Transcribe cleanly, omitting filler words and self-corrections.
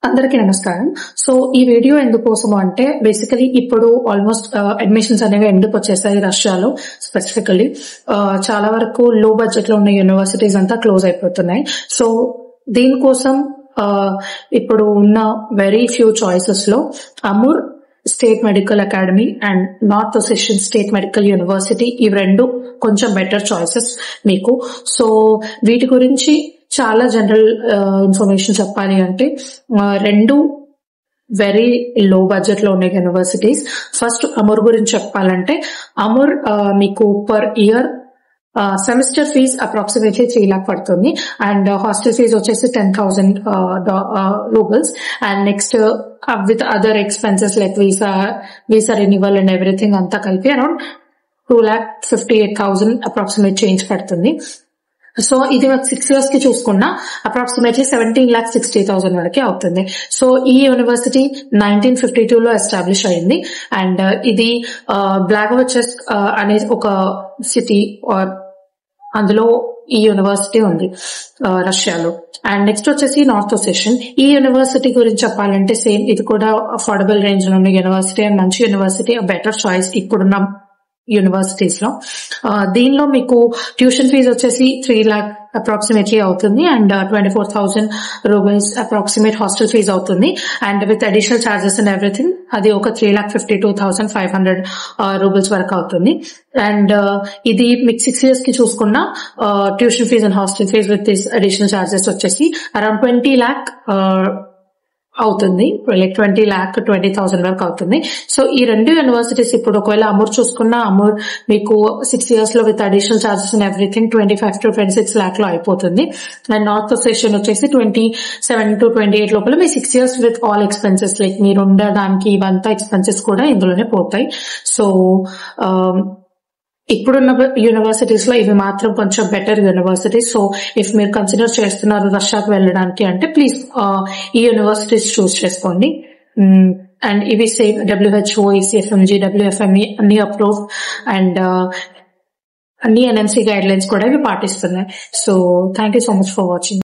అందరికీ నమస్కారం. సో ఈ వీడియో ఎందుకోసము అంటే బేసికలీ ఇప్పుడు ఆల్మోస్ట్ అడ్మిషన్స్ అనేవి ఎందుకు వచ్చేసాయి రష్యాలో స్పెసిఫికలీ చాలా వరకు లో బడ్జెట్ లో ఉన్న యూనివర్సిటీస్ అంతా క్లోజ్ అయిపోతున్నాయి. సో దీనికోసం ఇప్పుడు ఉన్న వెరీ ఫ్యూ చాయిసెస్ లో Amur state medical academy and north Ossetian state medical university ఇవి రెండు కొంచెం బెటర్ చాయిసెస్ మీకు. సో వీటి గురించి చాలా జనరల్ ఇన్ఫర్మేషన్ చెప్పాలి అంటే రెండు వెరీ లో బడ్జెట్ లో ఉన్న యూనివర్సిటీస్. ఫస్ట్ అమూర్ గురించి చెప్పాలంటే అమూర్ మీకు per year semester fees approximately 3 lakh పడుతుంది అండ్ హాస్టల్ ఫీజ్ వచ్చేసి 10,000 roubles and next with other expenses like visa renewal and everything అంతా కలిపి అరౌండ్ 2,58,000 అప్రాక్సిమేట్ చేంజ్ పడుతుంది. సో ఇది 6 years కి చూసుకున్నా అప్రాక్సిమేట్లీ 17,60,000 వరకే అవుతుంది. సో ఈ యూనివర్సిటీ 1952 లో ఎస్టాబ్లిష్ అయింది అండ్ ఇది బ్లాగోవెచెస్క్ అనే ఒక సిటీ అందులో ఈ యూనివర్సిటీ ఉంది రష్యాలో. అండ్ నెక్స్ట్ వచ్చేసి నార్త్ ఒసెషన్. ఈ యూనివర్సిటీ గురించి చెప్పాలంటే సేమ్ ఇది కూడా అఫోర్డబుల్ రేంజ్ లో ఉన్న యూనివర్సిటీ అండ్ మంచి యూనివర్సిటీ, బెటర్ చాయిస్ ఇప్పుడున్న యూనివర్సిటీస్ లో. దీనిలో మీకు ట్యూషన్ ఫీజు వచ్చేసి 3 lakh అప్రాక్సిమేట్లీ అవుతుంది and 24,000 roubles approximate hostel fee అవుతుంది and with additional charges and everything అది ఒక 3,52,500 రూబల్స్ వరకు అవుతుంది. అండ్ ఇది మీకు 6 years కి చూసుకున్న tuition fees and hostel fees with this additional charges వచ్చేసి అరౌండ్ 20 lakh అవుతుంది, లైక్ 20,20,000 వరకు అవుతుంది. సో ఈ రెండు యూనివర్సిటీస్ ఇప్పుడు ఒకవేళ అమూర్ చూసుకున్న అమూర్ మీకు 6 years లో with additional charges and everything 25 to 26 lakh లో అయిపోతుంది అండ్ నార్త్ ఒసెషన్ వచ్చేసి 27 to 28 లోపల మీ 6 years with all expenses like మీరు ఉండడానికి ఇవంతా ఎక్స్పెన్సెస్ కూడా ఇందులోనే పోతాయి. సో ఇప్పుడున్న యూనివర్సిటీస్ లో ఇవి మాత్రం కొంచెం బెటర్ యూనివర్సిటీస్. సో ఇఫ్ మీరు కన్సిడర్ చేస్తున్నారు రష్యాకు వెళ్ళడానికి అంటే ప్లీజ్ ఈ యూనివర్సిటీస్ చూస్ చేసుకోండి. అండ్ ఇవి సేమ్ WHO, ECFMG, WFME అన్ని అప్రూవ్ అండ్ అన్ని NMC గైడ్ లైన్స్ కూడా ఇవి పాటిస్తున్నాయి. So thank you so much for watching.